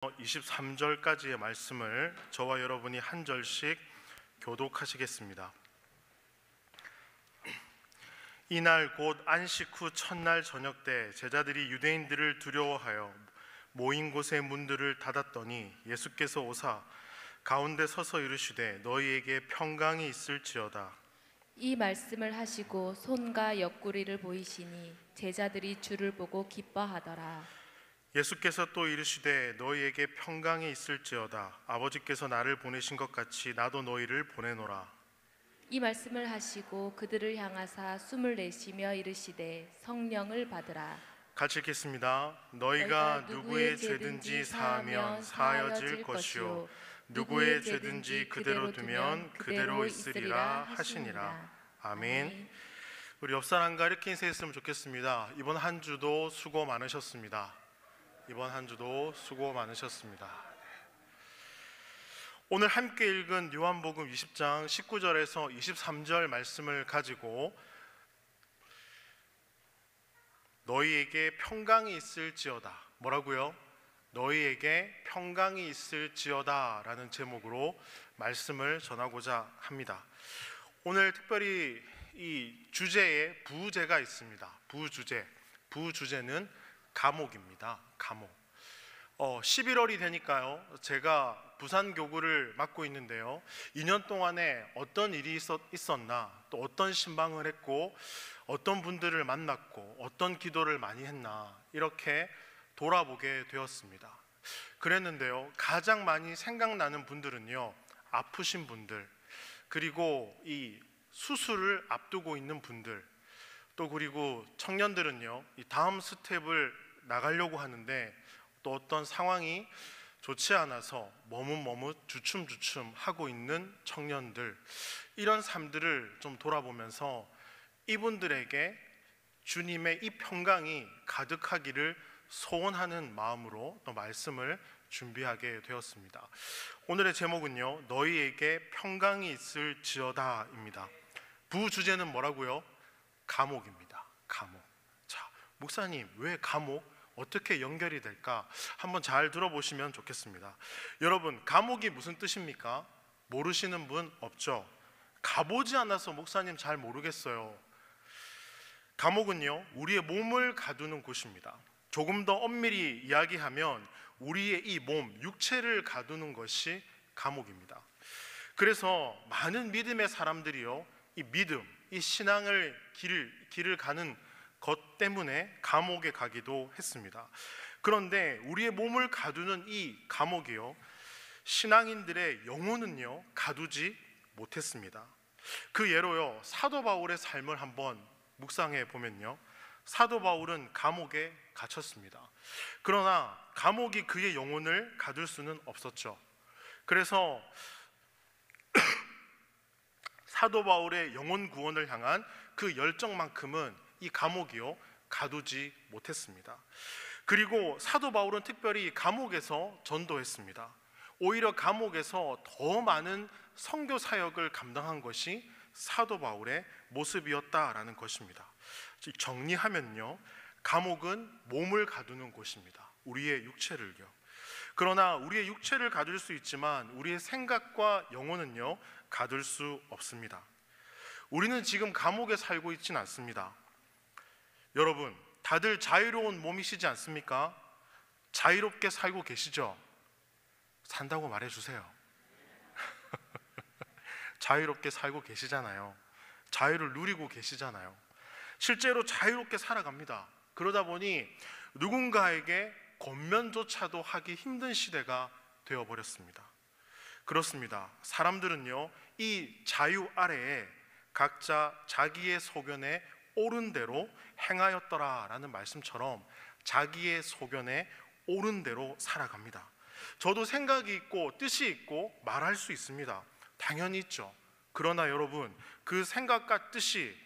23절까지의 말씀을 저와 여러분이 한 절씩 교독하시겠습니다. 이날 곧 안식 후 첫날 저녁 때 제자들이 유대인들을 두려워하여 모인 곳의 문들을 닫았더니 예수께서 오사 가운데 서서 이르시되 너희에게 평강이 있을지어다. 이 말씀을 하시고 손과 옆구리를 보이시니 제자들이 주를 보고 기뻐하더라. 예수께서 또 이르시되 너희에게 평강이 있을지어다. 아버지께서 나를 보내신 것 같이 나도 너희를 보내노라. 이 말씀을 하시고 그들을 향하사 숨을 내쉬며 이르시되 성령을 받으라. 같이 읽겠습니다. 너희가 누구의 죄든지 사하면 사하여질 것이요 누구의 죄든지 그대로 두면 그대로 있으리라 하시니라. 아멘. 우리 옆 사람과 이렇게 인사했으면 좋겠습니다. 이번 한 주도 수고 많으셨습니다. 이번 한 주도 수고 많으셨습니다. 오늘 함께 읽은 요한복음 20장 19절에서 23절 말씀을 가지고 너희에게 평강이 있을지어다. 뭐라고요? 너희에게 평강이 있을지어다 라는 제목으로 말씀을 전하고자 합니다. 오늘 특별히 이 주제에 부제가 있습니다. 부주제는 감옥입니다. 감옥. 11월이 되니까요, 제가 부산교구를 맡고 있는데요, 2년 동안에 어떤 일이 있었나, 또 어떤 신방을 했고 어떤 분들을 만났고 어떤 기도를 많이 했나, 이렇게 돌아보게 되었습니다. 그랬는데요, 가장 많이 생각나는 분들은요, 아프신 분들, 그리고 이 수술을 앞두고 있는 분들, 또 그리고 청년들은요, 이 다음 스텝을 나가려고 하는데 또 어떤 상황이 좋지 않아서 머뭇머뭇 주춤주춤 하고 있는 청년들, 이런 삶들을 좀 돌아보면서 이분들에게 주님의 이 평강이 가득하기를 소원하는 마음으로 또 말씀을 준비하게 되었습니다. 오늘의 제목은요, 너희에게 평강이 있을지어다입니다. 부주제는 뭐라고요? 감옥입니다. 감옥. 자, 목사님, 왜 감옥? 어떻게 연결이 될까? 한번 잘 들어보시면 좋겠습니다. 여러분, 감옥이 무슨 뜻입니까? 모르시는 분 없죠? 가보지 않아서 목사님 잘 모르겠어요. 감옥은요, 우리의 몸을 가두는 곳입니다. 조금 더 엄밀히 이야기하면 우리의 이 몸, 육체를 가두는 것이 감옥입니다. 그래서 많은 믿음의 사람들이요, 이 믿음, 이 신앙을 길을 가는 것 때문에 감옥에 가기도 했습니다. 그런데 우리의 몸을 가두는 이 감옥이요, 신앙인들의 영혼은요 가두지 못했습니다. 그 예로요, 사도 바울의 삶을 한번 묵상해 보면요, 사도 바울은 감옥에 갇혔습니다. 그러나 감옥이 그의 영혼을 가둘 수는 없었죠. 그래서 사도 바울의 영혼 구원을 향한 그 열정만큼은 이 감옥이요 가두지 못했습니다. 그리고 사도 바울은 특별히 감옥에서 전도했습니다. 오히려 감옥에서 더 많은 선교 사역을 감당한 것이 사도 바울의 모습이었다라는 것입니다. 즉 정리하면요, 감옥은 몸을 가두는 곳입니다. 우리의 육체를요. 그러나 우리의 육체를 가둘 수 있지만 우리의 생각과 영혼은요 가둘 수 없습니다. 우리는 지금 감옥에 살고 있지는 않습니다. 여러분, 다들 자유로운 몸이시지 않습니까? 자유롭게 살고 계시죠? 산다고 말해주세요. 자유롭게 살고 계시잖아요. 자유를 누리고 계시잖아요. 실제로 자유롭게 살아갑니다. 그러다 보니 누군가에게 권면조차도 하기 힘든 시대가 되어버렸습니다. 그렇습니다. 사람들은요, 이 자유 아래에 각자 자기의 소견에 옳은 대로 행하였더라라는 말씀처럼 자기의 소견에 옳은 대로 살아갑니다. 저도 생각이 있고 뜻이 있고 말할 수 있습니다. 당연히 있죠. 그러나 여러분, 그 생각과 뜻이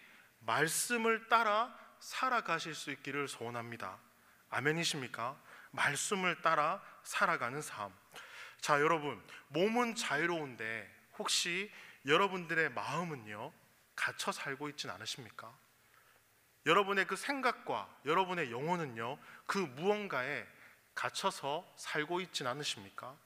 말씀을 따라 살아가실 수 있기를 소원합니다. 아멘이십니까? 말씀을 따라 살아가는 삶. 자, 여러분, 몸은 자유로운데 혹시 여러분들의 마음은요 갇혀 살고 있진 않으십니까? 여러분의 그 생각과 여러분의 영혼은요 그 무언가에 갇혀서 살고 있진 않으십니까?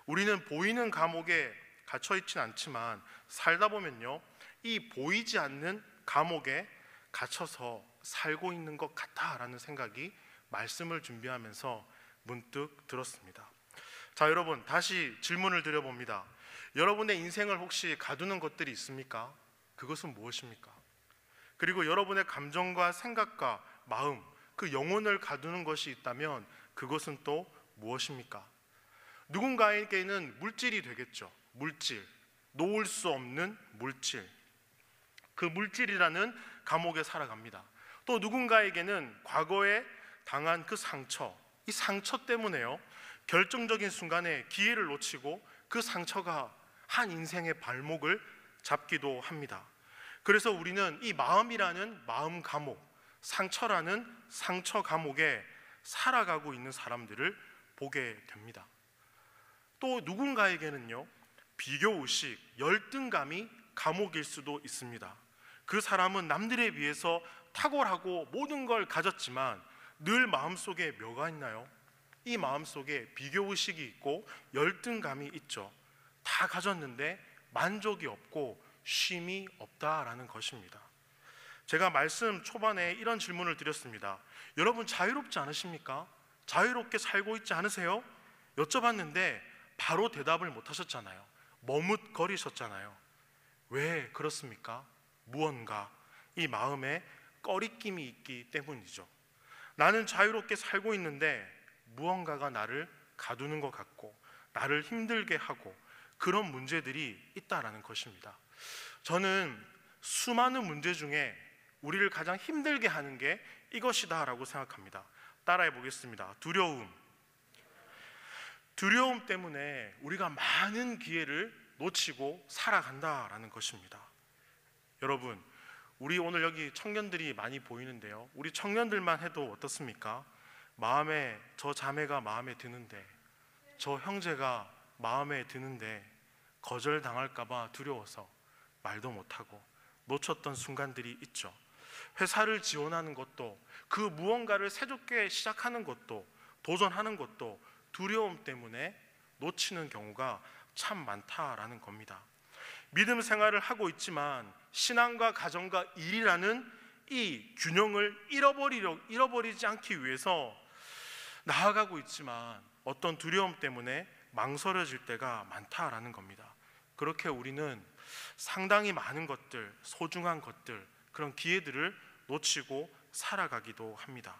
우리는 보이는 감옥에 갇혀 있진 않지만 살다 보면요, 이 보이지 않는 감옥에 갇혀서 살고 있는 것 같다라는 생각이 말씀을 준비하면서 문득 들었습니다. 자, 여러분, 다시 질문을 드려봅니다. 여러분의 인생을 혹시 가두는 것들이 있습니까? 그것은 무엇입니까? 그리고 여러분의 감정과 생각과 마음, 그 영혼을 가두는 것이 있다면 그것은 또 무엇입니까? 누군가에게는 물질이 되겠죠. 물질, 놓을 수 없는 물질. 그 물질이라는 감옥에 살아갑니다. 또 누군가에게는 과거에 당한 그 상처, 이 상처 때문에요, 결정적인 순간에 기회를 놓치고 그 상처가 한 인생의 발목을 잡기도 합니다. 그래서 우리는 이 마음이라는 마음 감옥, 상처라는 상처 감옥에 살아가고 있는 사람들을 보게 됩니다. 또 누군가에게는요, 비교의식, 열등감이 감옥일 수도 있습니다. 그 사람은 남들에 비해서 탁월하고 모든 걸 가졌지만 늘 마음속에 뭐가 있나요? 이 마음속에 비교의식이 있고 열등감이 있죠. 다 가졌는데 만족이 없고 쉼이 없다라는 것입니다. 제가 말씀 초반에 이런 질문을 드렸습니다. 여러분, 자유롭지 않으십니까? 자유롭게 살고 있지 않으세요? 여쭤봤는데 바로 대답을 못 하셨잖아요. 머뭇거리셨잖아요. 왜 그렇습니까? 무언가 이 마음에 꺼리낌이 있기 때문이죠. 나는 자유롭게 살고 있는데 무언가가 나를 가두는 것 같고 나를 힘들게 하고 그런 문제들이 있다라는 것입니다. 저는 수많은 문제 중에 우리를 가장 힘들게 하는 게 이것이다라고 생각합니다. 따라해 보겠습니다. 두려움 때문에 우리가 많은 기회를 놓치고 살아간다라는 것입니다. 여러분, 우리 오늘 여기 청년들이 많이 보이는데요, 우리 청년들만 해도 어떻습니까? 마음에 저 자매가 마음에 드는데, 저 형제가 마음에 드는데 거절당할까 봐 두려워서 말도 못하고 놓쳤던 순간들이 있죠. 회사를 지원하는 것도, 그 무언가를 새롭게 시작하는 것도, 도전하는 것도 두려움 때문에 놓치는 경우가 참 많다라는 겁니다. 믿음 생활을 하고 있지만 신앙과 가정과 일이라는 이 균형을 잃어버리지 않기 위해서 나아가고 있지만 어떤 두려움 때문에 망설여질 때가 많다라는 겁니다. 그렇게 우리는 상당히 많은 것들, 소중한 것들, 그런 기회들을 놓치고 살아가기도 합니다.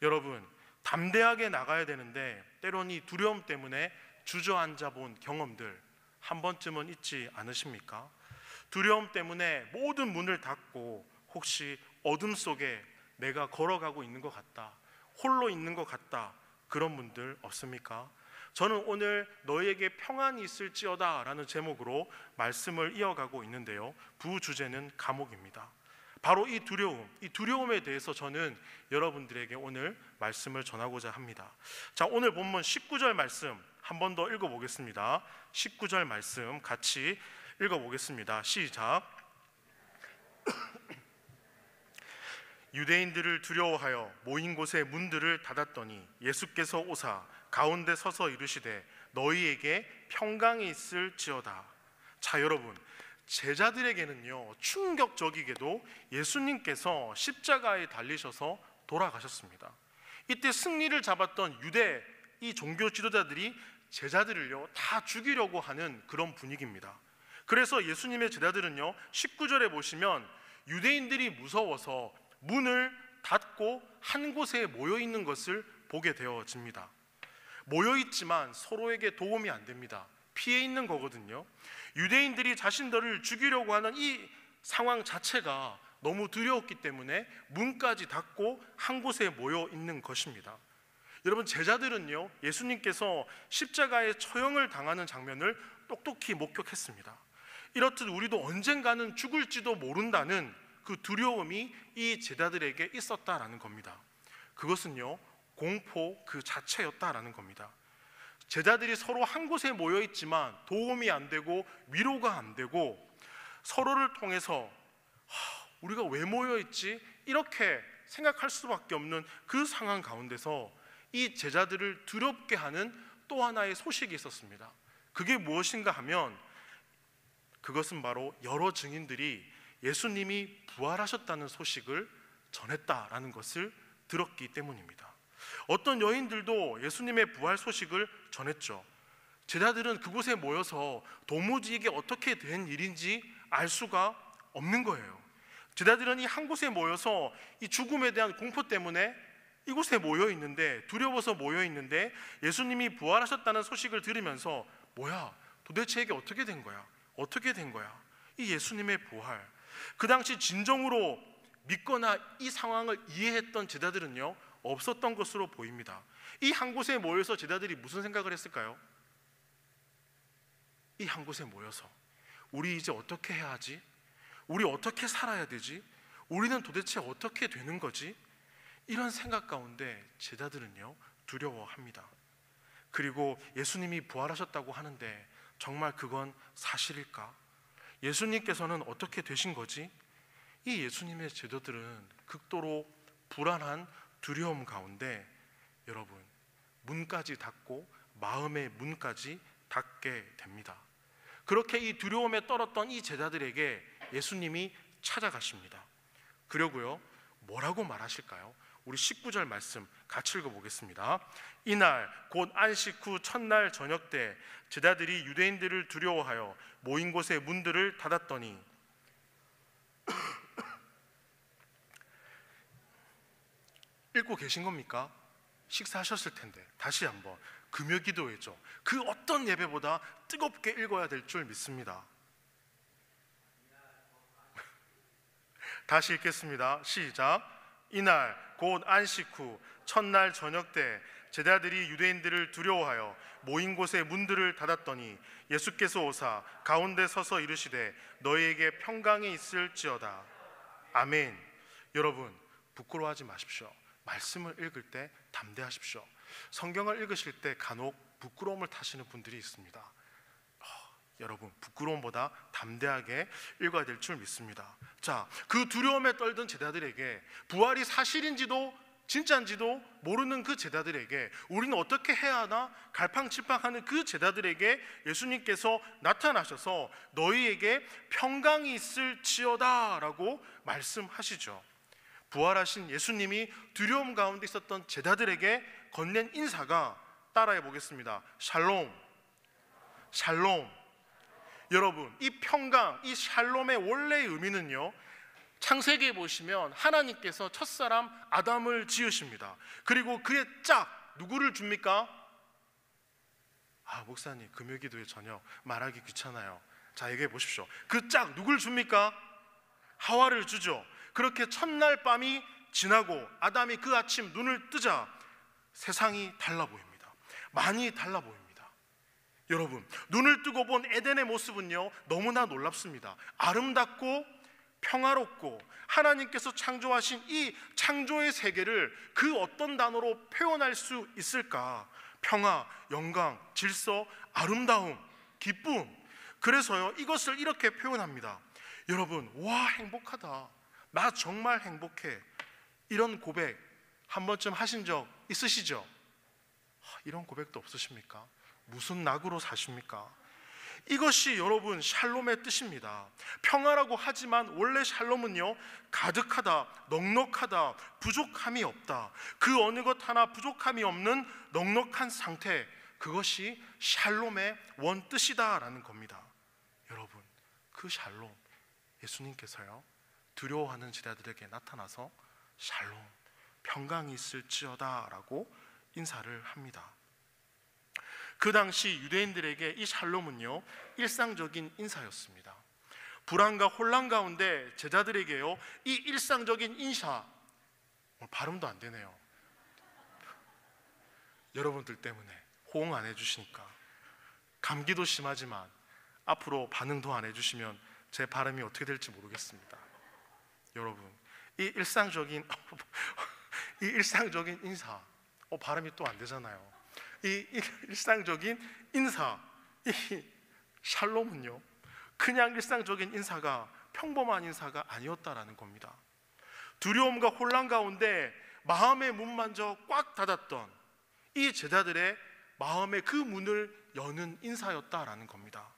여러분, 담대하게 나가야 되는데 때론 이 두려움 때문에 주저앉아 본 경험들 한 번쯤은 있지 않으십니까? 두려움 때문에 모든 문을 닫고 혹시 어둠 속에 내가 걸어가고 있는 것 같다, 홀로 있는 것 같다, 그런 분들 없습니까? 저는 오늘 너희에게 평안이 있을지어다 라는 제목으로 말씀을 이어가고 있는데요, 부주제는 감옥입니다. 바로 이 두려움에 대해서 저는 여러분들에게 오늘 말씀을 전하고자 합니다. 자, 오늘 본문 19절 말씀 한 번 더 읽어보겠습니다. 19절 말씀 같이 읽어보겠습니다. 시작. 유대인들을 두려워하여 모인 곳에 문들을 닫았더니 예수께서 오사 가운데 서서 이르시되 너희에게 평강이 있을지어다. 자, 여러분, 제자들에게는요, 충격적이게도 예수님께서 십자가에 달리셔서 돌아가셨습니다. 이때 승리를 잡았던 유대 이 종교 지도자들이 제자들을요 다 죽이려고 하는 그런 분위기입니다. 그래서 예수님의 제자들은요 19절에 보시면 유대인들이 무서워서 문을 닫고 한 곳에 모여 있는 것을 보게 되어집니다. 모여 있지만 서로에게 도움이 안 됩니다. 피해 있는 거거든요. 유대인들이 자신들을 죽이려고 하는 이 상황 자체가 너무 두려웠기 때문에 문까지 닫고 한 곳에 모여 있는 것입니다. 여러분, 제자들은요 예수님께서 십자가에 처형을 당하는 장면을 똑똑히 목격했습니다. 이렇듯 우리도 언젠가는 죽을지도 모른다는 그 두려움이 이 제자들에게 있었다라는 겁니다. 그것은요 공포 그 자체였다라는 겁니다. 제자들이 서로 한 곳에 모여 있지만 도움이 안 되고 위로가 안 되고 서로를 통해서 우리가 왜 모여 있지? 이렇게 생각할 수밖에 없는 그 상황 가운데서 이 제자들을 두렵게 하는 또 하나의 소식이 있었습니다. 그게 무엇인가 하면 그것은 바로 여러 증인들이 예수님이 부활하셨다는 소식을 전했다라는 것을 들었기 때문입니다. 어떤 여인들도 예수님의 부활 소식을 전했죠. 제자들은 그곳에 모여서 도무지 이게 어떻게 된 일인지 알 수가 없는 거예요. 제자들은 이 한 곳에 모여서 이 죽음에 대한 공포 때문에 이곳에 모여 있는데, 두려워서 모여 있는데, 예수님이 부활하셨다는 소식을 들으면서 뭐야, 도대체 이게 어떻게 된 거야? 어떻게 된 거야? 이 예수님의 부활. 그 당시 진정으로 믿거나 이 상황을 이해했던 제자들은요, 없었던 것으로 보입니다. 이 한 곳에 모여서 제자들이 무슨 생각을 했을까요? 이 한 곳에 모여서 우리 이제 어떻게 해야 하지? 우리 어떻게 살아야 되지? 우리는 도대체 어떻게 되는 거지? 이런 생각 가운데 제자들은요, 두려워합니다. 그리고 예수님이 부활하셨다고 하는데 정말 그건 사실일까? 예수님께서는 어떻게 되신 거지? 이 예수님의 제자들은 극도로 불안한 두려움 가운데 여러분, 문까지 닫고 마음의 문까지 닫게 됩니다. 그렇게 이 두려움에 떨었던 이 제자들에게 예수님이 찾아가십니다. 그러고요, 뭐라고 말하실까요? 우리 19절 말씀 같이 읽어보겠습니다. 이날 곧 안식 후 첫날 저녁 때 제자들이 유대인들을 두려워하여 모인 곳의 문들을 닫았더니 읽고 계신 겁니까? 식사하셨을 텐데 다시 한번 금요 기도회죠. 그 어떤 예배보다 뜨겁게 읽어야 될 줄 믿습니다. 다시 읽겠습니다. 시작. 이날 곧 안식 후 첫날 저녁 때 제자들이 유대인들을 두려워하여 모인 곳의 문들을 닫았더니 예수께서 오사 가운데 서서 이르시되 너희에게 평강이 있을지어다. 아멘. 여러분, 부끄러워하지 마십시오. 말씀을 읽을 때 담대하십시오. 성경을 읽으실 때 간혹 부끄러움을 타시는 분들이 있습니다. 여러분, 부끄러움보다 담대하게 읽어야 될 줄 믿습니다. 자, 그 두려움에 떨던 제자들에게, 부활이 사실인지도 진짜인지도 모르는 그 제자들에게, 우리는 어떻게 해야 하나 갈팡질팡하는 그 제자들에게 예수님께서 나타나셔서 너희에게 평강이 있을지어다 라고 말씀하시죠. 부활하신 예수님이 두려움 가운데 있었던 제자들에게 건넨 인사가, 따라해 보겠습니다. 샬롬. 샬롬. 여러분, 이 평강, 이 샬롬의 원래의 의미는요, 창세기에 보시면 하나님께서 첫사람 아담을 지으십니다. 그리고 그의 짝 누구를 줍니까? 목사님, 금요기도에 저녁 말하기 귀찮아요. 자, 얘기해 보십시오. 그 짝 누굴 줍니까? 하와를 주죠. 그렇게 첫날 밤이 지나고 아담이 그 아침 눈을 뜨자 세상이 달라 보입니다. 많이 달라 보입니다. 여러분, 눈을 뜨고 본 에덴의 모습은요, 너무나 놀랍습니다. 아름답고 평화롭고 하나님께서 창조하신 이 창조의 세계를 그 어떤 단어로 표현할 수 있을까? 평화, 영광, 질서, 아름다움, 기쁨. 그래서요, 이것을 이렇게 표현합니다. 여러분, 와, 행복하다. 나 정말 행복해. 이런 고백 한 번쯤 하신 적 있으시죠? 이런 고백도 없으십니까? 무슨 낙으로 사십니까? 이것이 여러분 샬롬의 뜻입니다. 평화라고 하지만 원래 샬롬은요, 가득하다, 넉넉하다, 부족함이 없다. 그 어느 것 하나 부족함이 없는 넉넉한 상태, 그것이 샬롬의 원뜻이다라는 겁니다. 여러분, 그 샬롬, 예수님께서요, 두려워하는 제자들에게 나타나서 샬롬, 평강이 있을지어다 라고 인사를 합니다. 그 당시 유대인들에게 이 샬롬은요, 일상적인 인사였습니다. 불안과 혼란 가운데 제자들에게요, 이 일상적인 인사, 발음도 안 되네요. 여러분들 때문에 호응 안 해주시니까. 감기도 심하지만 앞으로 반응도 안 해주시면 제 발음이 어떻게 될지 모르겠습니다. 여러분, 이 일상적인 인사, 발음이 또 안 되잖아요. 이 일상적인 인사, 이 샬롬은요, 그냥 일상적인 인사가, 평범한 인사가 아니었다라는 겁니다. 두려움과 혼란 가운데 마음의 문마저 꽉 닫았던 이 제자들의 마음의 그 문을 여는 인사였다라는 겁니다.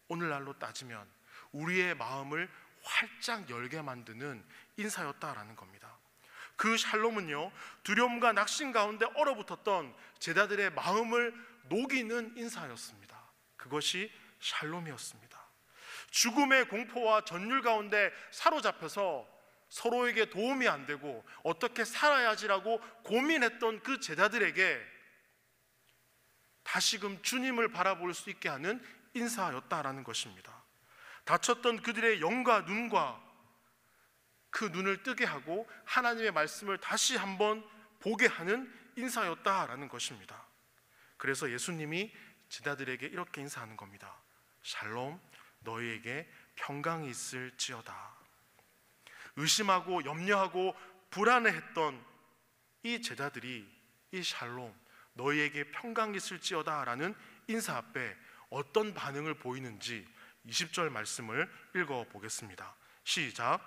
오늘날로 따지면 우리의 마음을 활짝 열게 만드는 인사였다라는 겁니다. 그 샬롬은요, 두려움과 낙심 가운데 얼어붙었던 제자들의 마음을 녹이는 인사였습니다. 그것이 샬롬이었습니다. 죽음의 공포와 전율 가운데 사로잡혀서 서로에게 도움이 안 되고 어떻게 살아야지라고 고민했던 그 제자들에게 다시금 주님을 바라볼 수 있게 하는 인사였다라는 것입니다. 다쳤던 그들의 영과 눈과 그 눈을 뜨게 하고 하나님의 말씀을 다시 한번 보게 하는 인사였다라는 것입니다. 그래서 예수님이 제자들에게 이렇게 인사하는 겁니다. 샬롬, 너희에게 평강이 있을지어다. 의심하고 염려하고 불안해했던 이 제자들이 이 샬롬, 너희에게 평강이 있을지어다 라는 인사 앞에 어떤 반응을 보이는지 20절 말씀을 읽어보겠습니다. 시작.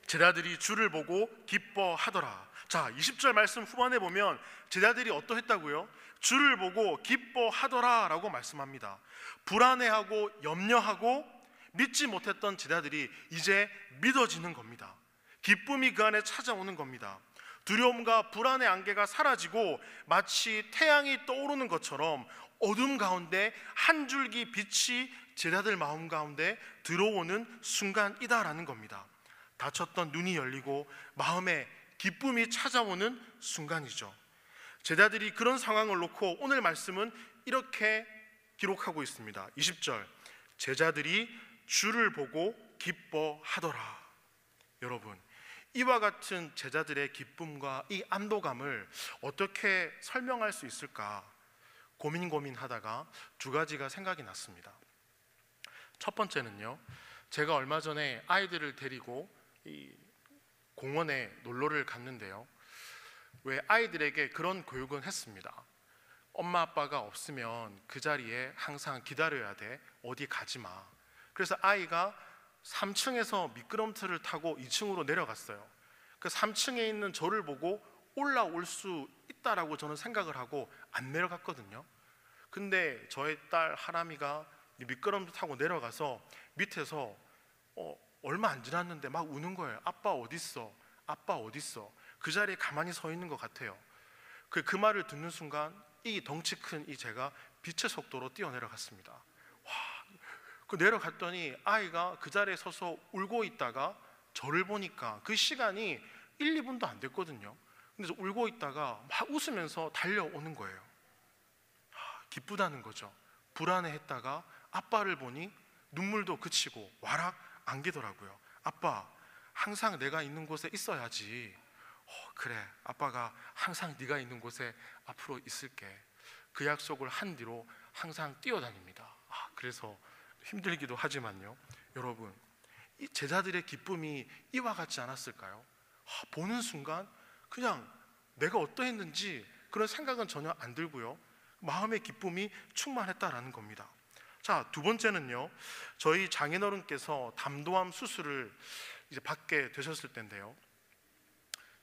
제자들이 주를 보고 기뻐하더라. 자, 20절 말씀 후반에 보면 제자들이 어떠했다고요? 주를 보고 기뻐하더라 라고 말씀합니다. 불안해하고 염려하고 믿지 못했던 제자들이 이제 믿어지는 겁니다. 기쁨이 그 안에 찾아오는 겁니다. 두려움과 불안의 안개가 사라지고 마치 태양이 떠오르는 것처럼 어둠 가운데 한 줄기 빛이 제자들 마음 가운데 들어오는 순간이다라는 겁니다. 닫혔던 눈이 열리고 마음에 기쁨이 찾아오는 순간이죠. 제자들이 그런 상황을 놓고 오늘 말씀은 이렇게 기록하고 있습니다. 20절, 제자들이 주를 보고 기뻐하더라. 여러분, 이와 같은 제자들의 기쁨과 이 안도감을 어떻게 설명할 수 있을까 고민하다가 두 가지가 생각이 났습니다. 첫 번째는요, 제가 얼마 전에 아이들을 데리고 이 공원에 놀러를 갔는데요, 왜 아이들에게 그런 교육은 했습니다. 엄마 아빠가 없으면 그 자리에 항상 기다려야 돼. 어디 가지 마. 그래서 아이가 3층에서 미끄럼틀을 타고 2층으로 내려갔어요. 그 3층에 있는 저를 보고 올라올 수 있다라고 저는 생각을 하고 안 내려갔거든요. 근데 저의 딸 하람이가 미끄럼틀 타고 내려가서 밑에서 얼마 안 지났는데 막 우는 거예요. 아빠 어딨어? 아빠 어딨어? 그 자리에 가만히 서 있는 것 같아요. 그 말을 듣는 순간 이 덩치 큰 이 제가 빛의 속도로 뛰어내려갔습니다. 와, 그 내려갔더니 아이가 그 자리에 서서 울고 있다가 저를 보니까 그 시간이 1, 2분도 안 됐거든요. 근데 울고 있다가 막 웃으면서 달려오는 거예요. 기쁘다는 거죠. 불안해했다가 아빠를 보니 눈물도 그치고 와락 안기더라고요. 아빠, 항상 내가 있는 곳에 있어야지. 그래, 아빠가 항상 네가 있는 곳에 앞으로 있을게. 그 약속을 한 뒤로 항상 뛰어다닙니다. 그래서 힘들기도 하지만요, 여러분, 이 제자들의 기쁨이 이와 같지 않았을까요? 보는 순간 그냥 내가 어떠했는지 그런 생각은 전혀 안 들고요, 마음의 기쁨이 충만했다라는 겁니다. 자, 두 번째는요, 저희 장인어른께서 담도암 수술을 이제 받게 되셨을 때인데요,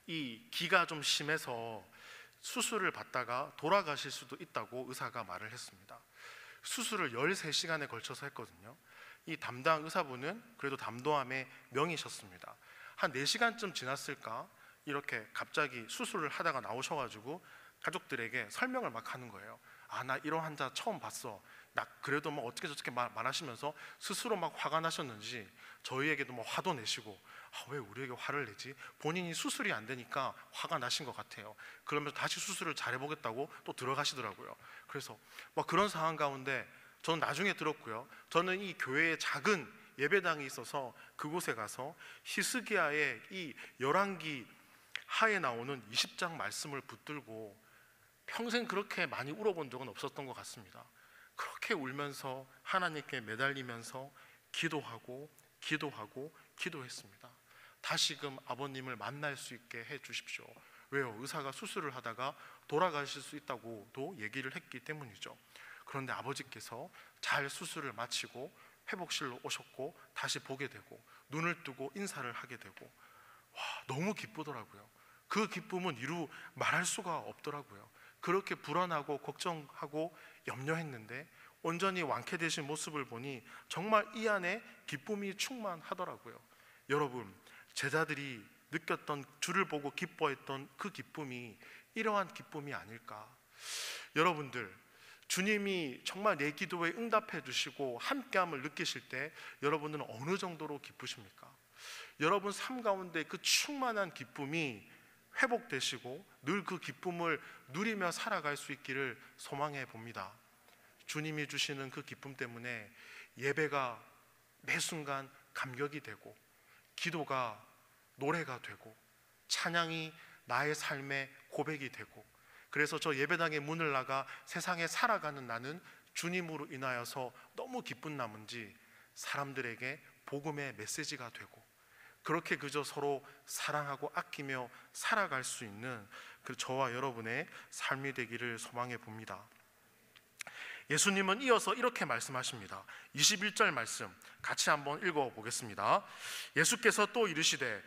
이 기가 좀 심해서 수술을 받다가 돌아가실 수도 있다고 의사가 말을 했습니다. 수술을 13시간에 걸쳐서 했거든요. 이 담당 의사분은 그래도 담도암의 명이셨습니다. 한 4시간쯤 지났을까 이렇게 갑자기 수술을 하다가 나오셔가지고 가족들에게 설명을 막 하는 거예요. 나 이런 환자 처음 봤어. 나 그래도 뭐 어떻게 저렇게 말하시면서 스스로 막 화가 나셨는지 저희에게도 뭐 화도 내시고, 왜 우리에게 화를 내지? 본인이 수술이 안 되니까 화가 나신 것 같아요. 그러면서 다시 수술을 잘해보겠다고 또 들어가시더라고요. 그래서 막 그런 상황 가운데 저는 나중에 들었고요, 저는 이 교회에 작은 예배당이 있어서 그곳에 가서 히스기야의 이 열왕기 하에 나오는 20장 말씀을 붙들고 평생 그렇게 많이 울어본 적은 없었던 것 같습니다. 그렇게 울면서 하나님께 매달리면서 기도하고 기도했습니다. 다시금 아버님을 만날 수 있게 해 주십시오. 왜요? 의사가 수술을 하다가 돌아가실 수 있다고도 얘기를 했기 때문이죠. 그런데 아버지께서 잘 수술을 마치고 회복실로 오셨고 다시 보게 되고 눈을 뜨고 인사를 하게 되고, 너무 기쁘더라고요. 그 기쁨은 이루 말할 수가 없더라고요. 그렇게 불안하고 걱정하고 염려했는데 온전히 완쾌되신 모습을 보니 정말 이 안에 기쁨이 충만하더라고요. 여러분, 제자들이 느꼈던, 주를 보고 기뻐했던 그 기쁨이 이러한 기쁨이 아닐까? 여러분들, 주님이 정말 내 기도에 응답해 주시고 함께함을 느끼실 때 여러분들은 어느 정도로 기쁘십니까? 여러분 삶 가운데 그 충만한 기쁨이 회복되시고 늘 그 기쁨을 누리며 살아갈 수 있기를 소망해 봅니다. 주님이 주시는 그 기쁨 때문에 예배가 매 순간 감격이 되고, 기도가 노래가 되고, 찬양이 나의 삶의 고백이 되고, 그래서 저 예배당의 문을 나가 세상에 살아가는 나는 주님으로 인하여서 너무 기쁜 나머지 사람들에게 복음의 메시지가 되고, 그렇게 그저 서로 사랑하고 아끼며 살아갈 수 있는 그 저와 여러분의 삶이 되기를 소망해 봅니다. 예수님은 이어서 이렇게 말씀하십니다. 21절 말씀 같이 한번 읽어보겠습니다. 예수께서 또 이르시되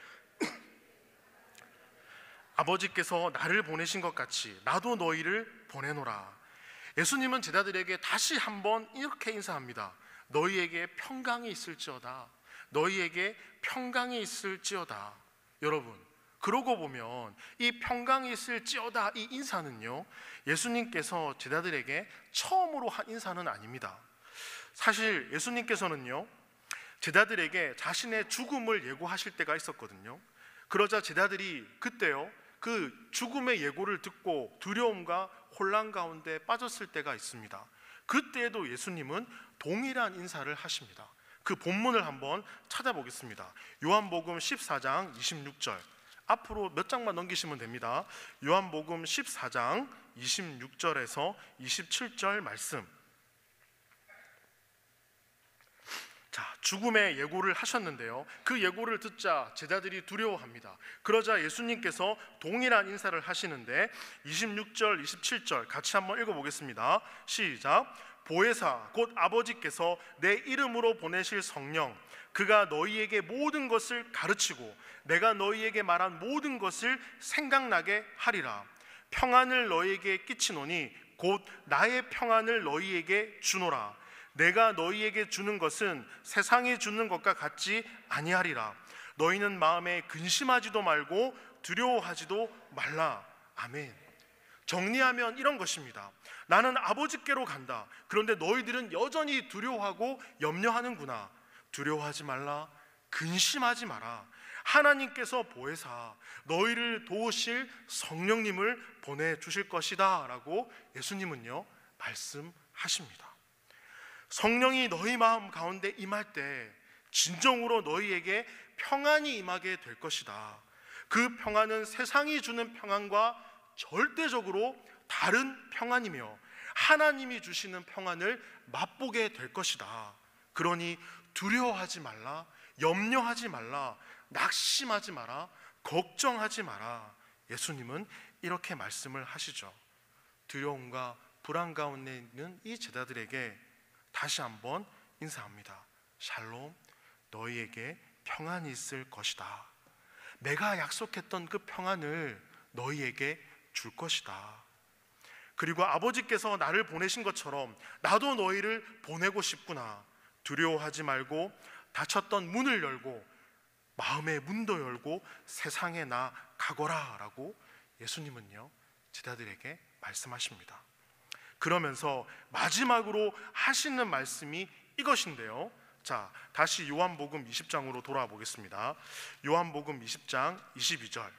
아버지께서 나를 보내신 것 같이 나도 너희를 보내노라. 예수님은 제자들에게 다시 한번 이렇게 인사합니다. 너희에게 평강이 있을지어다. 너희에게 평강이 있을지어다. 여러분, 그러고 보면 이 평강이 있을지어다 이 인사는요, 예수님께서 제자들에게 처음으로 한 인사는 아닙니다. 사실 예수님께서는요, 제자들에게 자신의 죽음을 예고하실 때가 있었거든요. 그러자 제자들이 그때요, 그 죽음의 예고를 듣고 두려움과 혼란 가운데 빠졌을 때가 있습니다. 그때에도 예수님은 동일한 인사를 하십니다. 그 본문을 한번 찾아보겠습니다. 요한복음 14장 26절, 앞으로 몇 장만 넘기시면 됩니다. 요한복음 14장 26절에서 27절 말씀. 자, 죽음의 예고를 하셨는데요, 그 예고를 듣자 제자들이 두려워합니다. 그러자 예수님께서 동일한 인사를 하시는데 26절, 27절 같이 한번 읽어보겠습니다. 시작. 보혜사 곧 아버지께서 내 이름으로 보내실 성령, 그가 너희에게 모든 것을 가르치고 내가 너희에게 말한 모든 것을 생각나게 하리라. 평안을 너희에게 끼치노니 곧 나의 평안을 너희에게 주노라. 내가 너희에게 주는 것은 세상이 주는 것과 같지 아니하리라. 너희는 마음에 근심하지도 말고 두려워하지도 말라. 아멘. 정리하면 이런 것입니다. 나는 아버지께로 간다. 그런데 너희들은 여전히 두려워하고 염려하는구나. 두려워하지 말라. 근심하지 마라. 하나님께서 보혜사 너희를 도우실 성령님을 보내주실 것이다 라고 예수님은요 말씀하십니다. 성령이 너희 마음 가운데 임할 때 진정으로 너희에게 평안이 임하게 될 것이다. 그 평안은 세상이 주는 평안과 절대적으로 다른 평안이며 하나님이 주시는 평안을 맛보게 될 것이다. 그러니 두려워하지 말라, 염려하지 말라, 낙심하지 마라, 걱정하지 마라. 예수님은 이렇게 말씀을 하시죠. 두려움과 불안 가운데 있는 이 제자들에게 다시 한번 인사합니다. 샬롬, 너희에게 평안이 있을 것이다. 내가 약속했던 그 평안을 너희에게 줄 것이다. 그리고 아버지께서 나를 보내신 것처럼 나도 너희를 보내고 싶구나. 두려워하지 말고 닫혔던 문을 열고 마음의 문도 열고 세상에 나가거라 라고 예수님은요 제자들에게 말씀하십니다. 그러면서 마지막으로 하시는 말씀이 이것인데요, 자, 다시 요한복음 20장으로 돌아와 보겠습니다. 요한복음 20장 22절.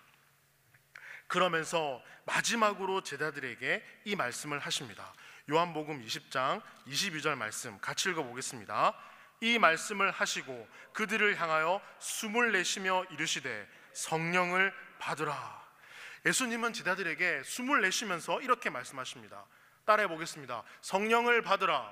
그러면서 마지막으로 제자들에게 이 말씀을 하십니다. 요한복음 20장 22절 말씀 같이 읽어보겠습니다. 이 말씀을 하시고 그들을 향하여 숨을 내쉬며 이르시되 성령을 받으라. 예수님은 제자들에게 숨을 내쉬면서 이렇게 말씀하십니다. 따라해 보겠습니다. 성령을 받으라.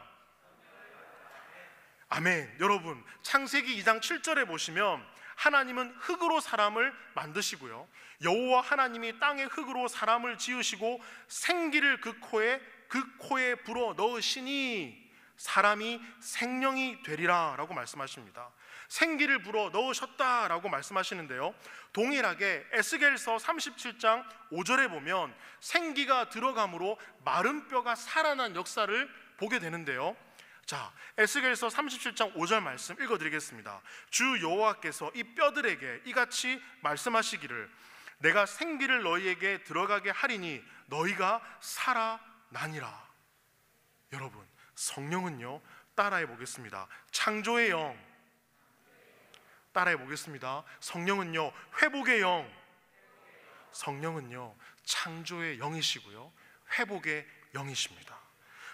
아멘. 여러분, 창세기 2장 7절에 보시면 하나님은 흙으로 사람을 만드시고요, 여호와 하나님이 땅의 흙으로 사람을 지으시고 생기를 그 코에 불어 넣으시니 사람이 생명이 되리라 라고 말씀하십니다. 생기를 불어 넣으셨다라고 말씀하시는데요, 동일하게 에스겔서 37장 5절에 보면 생기가 들어감으로 마른 뼈가 살아난 역사를 보게 되는데요, 자, 에스겔서 37장 5절 말씀 읽어드리겠습니다. 주 여호와께서 이 뼈들에게 이같이 말씀하시기를 내가 생기를 너희에게 들어가게 하리니 너희가 살아나니라. 여러분, 성령은요, 따라해 보겠습니다. 창조의 영. 따라해 보겠습니다. 성령은요, 회복의 영. 성령은요, 창조의 영이시고요, 회복의 영이십니다.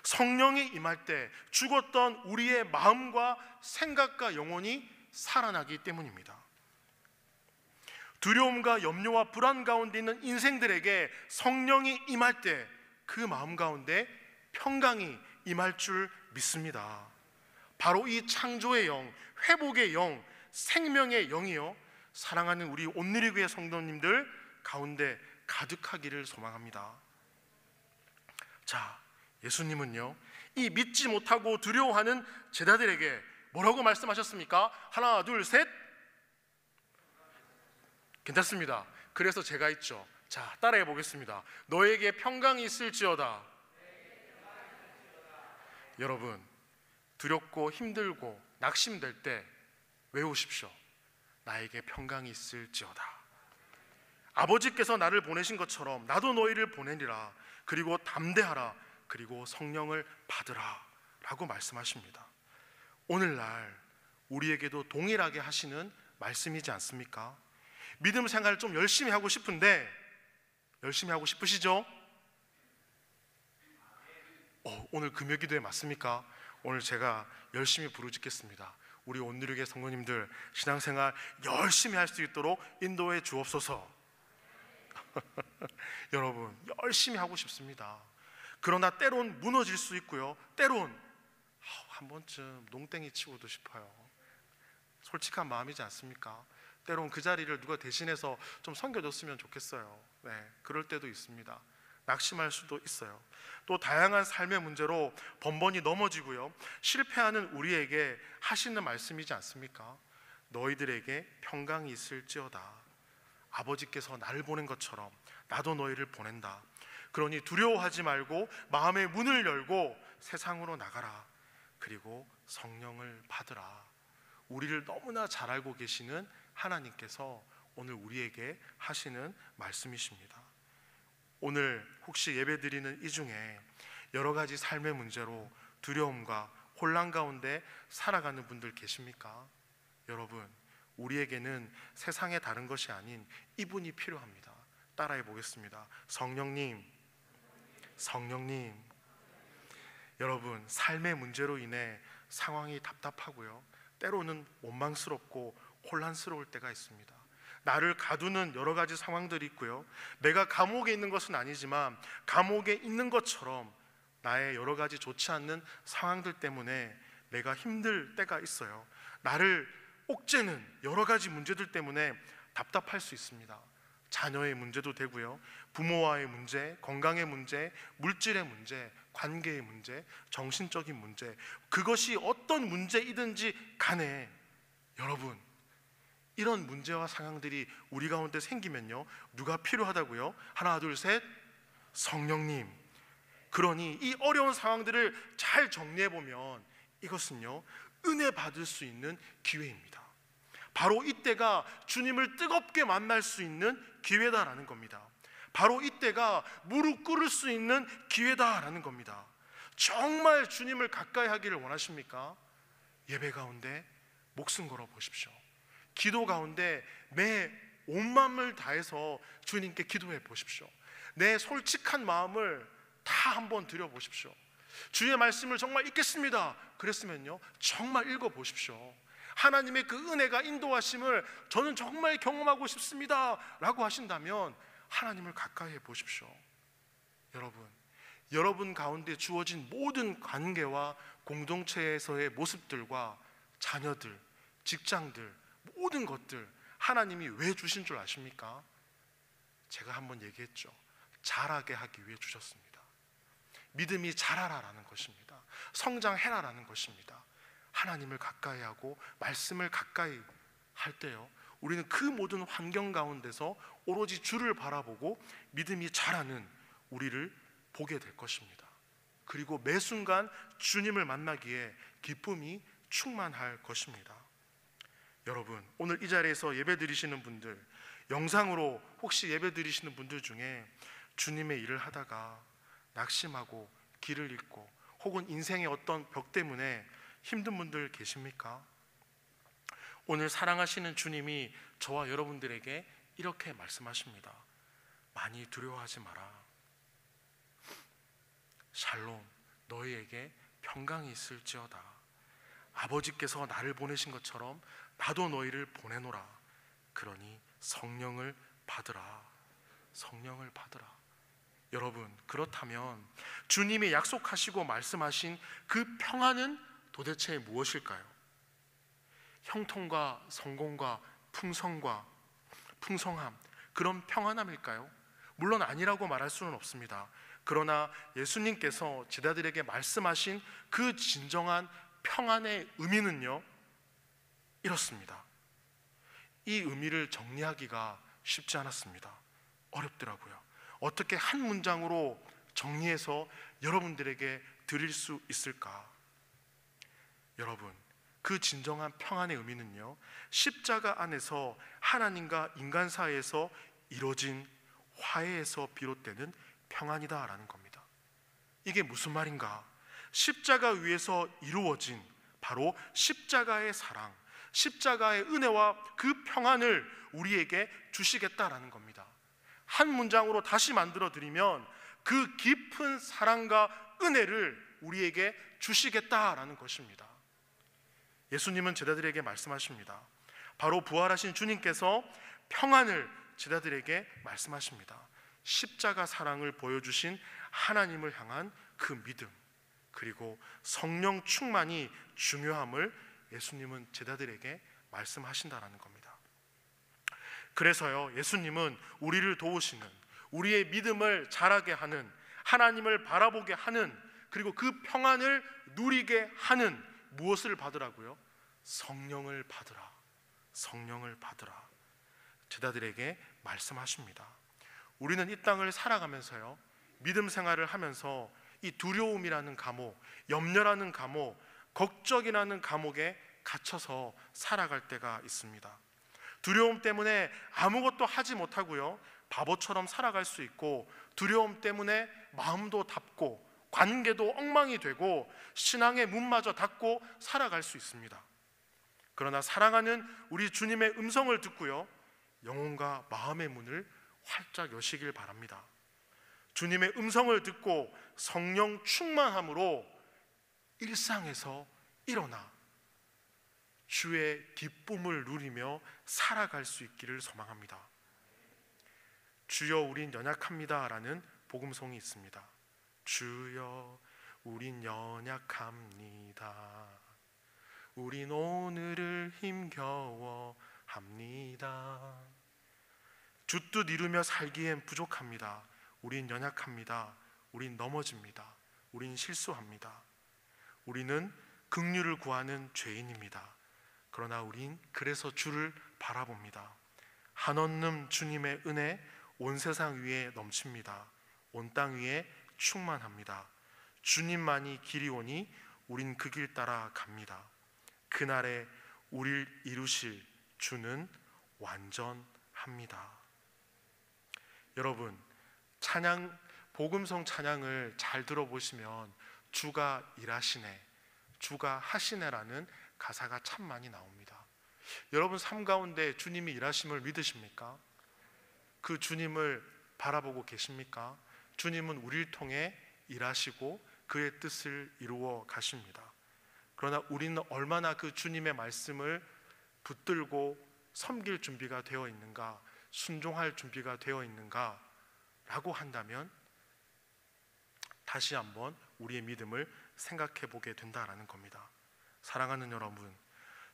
성령이 임할 때 죽었던 우리의 마음과 생각과 영혼이 살아나기 때문입니다. 두려움과 염려와 불안 가운데 있는 인생들에게 성령이 임할 때 그 마음 가운데 평강이 임할 줄 믿습니다. 바로 이 창조의 영, 회복의 영, 생명의 영이요, 사랑하는 우리 온누리교회 성도님들 가운데 가득하기를 소망합니다. 자, 예수님은요, 이 믿지 못하고 두려워하는 제자들에게 뭐라고 말씀하셨습니까? 하나, 둘, 셋. 괜찮습니다. 그래서 제가 있죠. 자, 따라해 보겠습니다. 너에게 평강이 있을지어다. 여러분, 두렵고 힘들고 낙심될 때 외우십시오. 나에게 평강이 있을지어다. 아버지께서 나를 보내신 것처럼 나도 너희를 보내리라. 그리고 담대하라. 그리고 성령을 받으라 라고 말씀하십니다. 오늘날 우리에게도 동일하게 하시는 말씀이지 않습니까? 믿음 생활을 좀 열심히 하고 싶은데, 열심히 하고 싶으시죠? 오늘 금요기도에 맞습니까? 오늘 제가 열심히 부르짖겠습니다. 우리 온누리교회 성도님들 신앙생활 열심히 할 수 있도록 인도해 주옵소서. 여러분, 열심히 하고 싶습니다. 그러나 때론 무너질 수 있고요, 때론 한 번쯤 농땡이 치고도 싶어요. 솔직한 마음이지 않습니까? 때론 그 자리를 누가 대신해서 좀 섬겨줬으면 좋겠어요. 네, 그럴 때도 있습니다. 낙심할 수도 있어요. 또 다양한 삶의 문제로 번번이 넘어지고요, 실패하는 우리에게 하시는 말씀이지 않습니까? 너희들에게 평강이 있을지어다. 아버지께서 나를 보낸 것처럼 나도 너희를 보낸다. 그러니 두려워하지 말고 마음의 문을 열고 세상으로 나가라. 그리고 성령을 받으라. 우리를 너무나 잘 알고 계시는 하나님께서 오늘 우리에게 하시는 말씀이십니다. 오늘 혹시 예배드리는 이 중에 여러 가지 삶의 문제로 두려움과 혼란 가운데 살아가는 분들 계십니까? 여러분, 우리에게는 세상의 다른 것이 아닌 이분이 필요합니다. 따라해 보겠습니다. 성령님, 성령님. 여러분, 삶의 문제로 인해 상황이 답답하고요, 때로는 원망스럽고 혼란스러울 때가 있습니다. 나를 가두는 여러 가지 상황들이 있고요, 내가 감옥에 있는 것은 아니지만 감옥에 있는 것처럼 나의 여러 가지 좋지 않는 상황들 때문에 내가 힘들 때가 있어요. 나를 옥죄는 여러 가지 문제들 때문에 답답할 수 있습니다. 자녀의 문제도 되고요, 부모와의 문제, 건강의 문제, 물질의 문제, 관계의 문제, 정신적인 문제, 그것이 어떤 문제이든지 간에 여러분, 이런 문제와 상황들이 우리 가운데 생기면요, 누가 필요하다고요? 하나, 둘, 셋. 성령님. 그러니 이 어려운 상황들을 잘 정리해 보면 이것은요, 은혜 받을 수 있는 기회입니다. 바로 이때가 주님을 뜨겁게 만날 수 있는 기회다라는 겁니다. 바로 이때가 무릎 꿇을 수 있는 기회다라는 겁니다. 정말 주님을 가까이 하기를 원하십니까? 예배 가운데 목숨 걸어 보십시오. 기도 가운데 내 온 마음을 다해서 주님께 기도해 보십시오. 내 솔직한 마음을 다 한번 드려 보십시오. 주의 말씀을 정말 읽겠습니다 그랬으면요, 정말 읽어 보십시오. 하나님의 그 은혜가 인도하심을 저는 정말 경험하고 싶습니다 라고 하신다면 하나님을 가까이 해 보십시오. 여러분 가운데 주어진 모든 관계와 공동체에서의 모습들과 자녀들, 직장들, 모든 것들 하나님이 왜 주신 줄 아십니까? 제가 한번 얘기했죠. 잘하게 하기 위해 주셨습니다. 믿음이 자라라라는 것입니다. 성장해라라는 것입니다. 하나님을 가까이 하고 말씀을 가까이 할 때요, 우리는 그 모든 환경 가운데서 오로지 주를 바라보고 믿음이 자라는 우리를 보게 될 것입니다. 그리고 매 순간 주님을 만나기에 기쁨이 충만할 것입니다. 여러분, 오늘 이 자리에서 예배 드리시는 분들, 영상으로 혹시 예배 드리시는 분들 중에 주님의 일을 하다가 낙심하고 길을 잃고 혹은 인생의 어떤 벽 때문에 힘든 분들 계십니까? 오늘 사랑하시는 주님이 저와 여러분들에게 이렇게 말씀하십니다. 많이 두려워하지 마라. 샬롬, 너희에게 평강이 있을지어다. 아버지께서 나를 보내신 것처럼 나도 너희를 보내노라. 그러니 성령을 받으라. 성령을 받으라. 여러분, 그렇다면 주님이 약속하시고 말씀하신 그 평안은 도대체 무엇일까요? 형통과 성공과 풍성함, 그런 평안함일까요? 물론 아니라고 말할 수는 없습니다. 그러나 예수님께서 제자들에게 말씀하신 그 진정한 평안의 의미는요, 이렇습니다. 이 의미를 정리하기가 쉽지 않았습니다. 어렵더라고요. 어떻게 한 문장으로 정리해서 여러분들에게 드릴 수 있을까? 여러분, 그 진정한 평안의 의미는요, 십자가 안에서 하나님과 인간 사이에서 이루어진 화해에서 비롯되는 평안이다라는 겁니다. 이게 무슨 말인가? 십자가 위에서 이루어진 바로 십자가의 사랑, 십자가의 은혜와 그 평안을 우리에게 주시겠다라는 겁니다. 한 문장으로 다시 만들어 드리면 그 깊은 사랑과 은혜를 우리에게 주시겠다라는 것입니다. 예수님은 제자들에게 말씀하십니다. 바로 부활하신 주님께서 평안을 제자들에게 말씀하십니다. 십자가 사랑을 보여주신 하나님을 향한 그 믿음, 그리고 성령 충만이 중요함을 예수님은 제자들에게 말씀하신다라는 겁니다. 그래서요, 예수님은 우리를 도우시는, 우리의 믿음을 자라게 하는, 하나님을 바라보게 하는, 그리고 그 평안을 누리게 하는 무엇을 받으라고요? 성령을 받으라. 성령을 받으라. 제자들에게 말씀하십니다. 우리는 이 땅을 살아가면서요, 믿음 생활을 하면서 이 두려움이라는 감옥, 염려라는 감옥, 걱정이라는 감옥에 갇혀서 살아갈 때가 있습니다. 두려움 때문에 아무것도 하지 못하고요, 바보처럼 살아갈 수 있고, 두려움 때문에 마음도 닫고 관계도 엉망이 되고 신앙의 문마저 닫고 살아갈 수 있습니다. 그러나 사랑하는 우리 주님의 음성을 듣고요, 영혼과 마음의 문을 활짝 여시길 바랍니다. 주님의 음성을 듣고 성령 충만함으로 일상에서 일어나 주의 기쁨을 누리며 살아갈 수 있기를 소망합니다. 주여 우린 연약합니다 라는 복음송이 있습니다. 주여 우린 연약합니다. 우린 오늘을 힘겨워합니다. 줏뜻 이루며 살기엔 부족합니다. 우린 연약합니다. 우린 넘어집니다. 우린 실수합니다. 우리는 긍휼을 구하는 죄인입니다. 그러나 우린 그래서 주를 바라봅니다. 한없는 주님의 은혜 온 세상 위에 넘칩니다. 온 땅 위에 충만합니다. 주님만이 길이 오니 우린 그 길 따라 갑니다. 그날에 우릴 이루실 주는 완전합니다. 여러분, 찬양, 복음성 찬양을 잘 들어보시면 주가 일하시네, 주가 하시네라는 가사가 참 많이 나옵니다. 여러분 삶 가운데 주님이 일하심을 믿으십니까? 그 주님을 바라보고 계십니까? 주님은 우리를 통해 일하시고 그의 뜻을 이루어 가십니다. 그러나 우리는 얼마나 그 주님의 말씀을 붙들고 섬길 준비가 되어 있는가, 순종할 준비가 되어 있는가 라고 한다면 다시 한번 우리의 믿음을 생각해 보게 된다라는 겁니다. 사랑하는 여러분,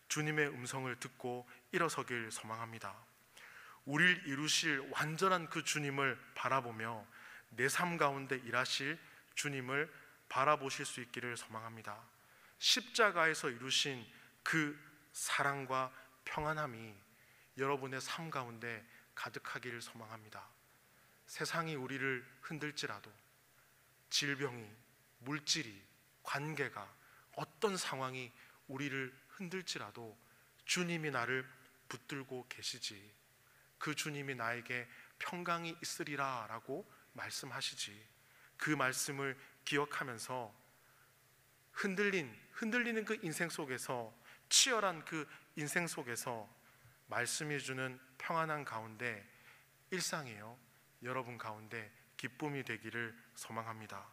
주님의 음성을 듣고 일어서길 소망합니다. 우리를 이루실 완전한 그 주님을 바라보며 내 삶 가운데 일하실 주님을 바라보실 수 있기를 소망합니다. 십자가에서 이루신 그 사랑과 평안함이 여러분의 삶 가운데 가득하기를 소망합니다. 세상이 우리를 흔들지라도, 질병이, 물질이, 관계가, 어떤 상황이 우리를 흔들지라도 주님이 나를 붙들고 계시지, 그 주님이 나에게 평강이 있으리라 라고 말씀하시지. 그 말씀을 기억하면서 흔들리는 그 인생 속에서, 치열한 그 인생 속에서 말씀이 주는 평안한 가운데 일상이요, 여러분 가운데 기쁨이 되기를 소망합니다.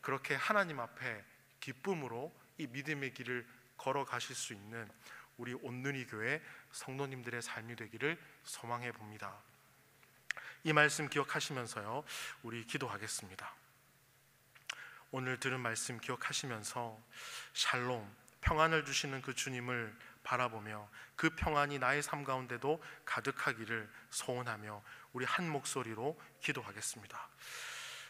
그렇게 하나님 앞에 기쁨으로 이 믿음의 길을 걸어가실 수 있는 우리 온누리 교회 성도님들의 삶이 되기를 소망해 봅니다. 이 말씀 기억하시면서요, 우리 기도하겠습니다. 오늘 들은 말씀 기억하시면서 샬롬, 평안을 주시는 그 주님을 바라보며 그 평안이 나의 삶 가운데도 가득하기를 소원하며 우리 한 목소리로 기도하겠습니다.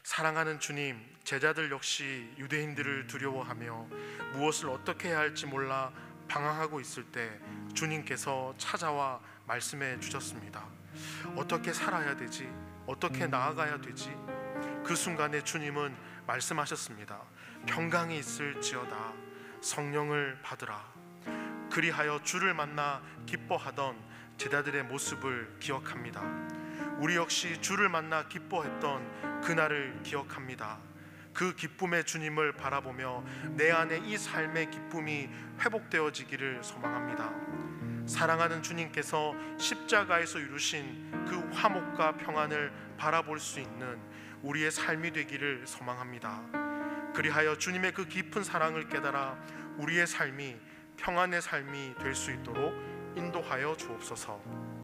사랑하는 주님, 제자들 역시 유대인들을 두려워하며 무엇을 어떻게 해야 할지 몰라 방황하고 있을 때 주님께서 찾아와 말씀해 주셨습니다. 어떻게 살아야 되지? 어떻게 나아가야 되지? 그 순간에 주님은 말씀하셨습니다. 평강이 있을지어다. 성령을 받으라. 그리하여 주를 만나 기뻐하던 제자들의 모습을 기억합니다. 우리 역시 주를 만나 기뻐했던 그날을 기억합니다. 그 기쁨의 주님을 바라보며 내 안에 이 삶의 기쁨이 회복되어지기를 소망합니다. 사랑하는 주님께서 십자가에서 이루신 그 화목과 평안을 바라볼 수 있는 우리의 삶이 되기를 소망합니다. 그리하여 주님의 그 깊은 사랑을 깨달아 우리의 삶이 평안의 삶이 될 수 있도록 인도하여 주옵소서.